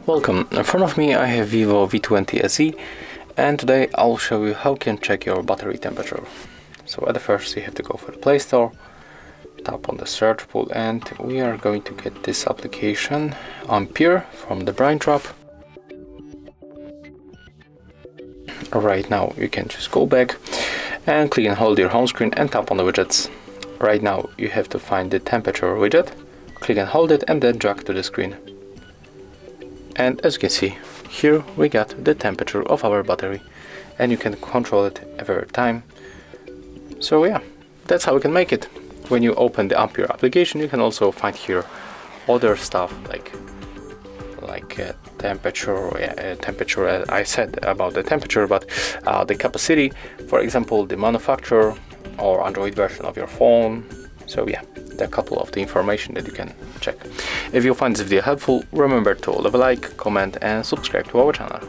Welcome, in front of me I have VIVO V20 SE, and today I'll show you how you can check your battery temperature. So at the first you have to go for the Play Store, tap on the search pool, and we are going to get this application, Ampere, from the Braintrap. Right now you can just go back and click and hold your home screen and tap on the widgets. Right now you have to find the temperature widget, click and hold it and then drag to the screen. And as you can see, here we got the temperature of our battery, and you can control it every time. So yeah, that's how we can make it. When you open the Ampere application, you can also find here other stuff like temperature. I said about the temperature, but the capacity, for example, the manufacturer or Android version of your phone. So yeah, there are a couple of the information that you can check. If you find this video helpful, remember to leave a like, comment and subscribe to our channel.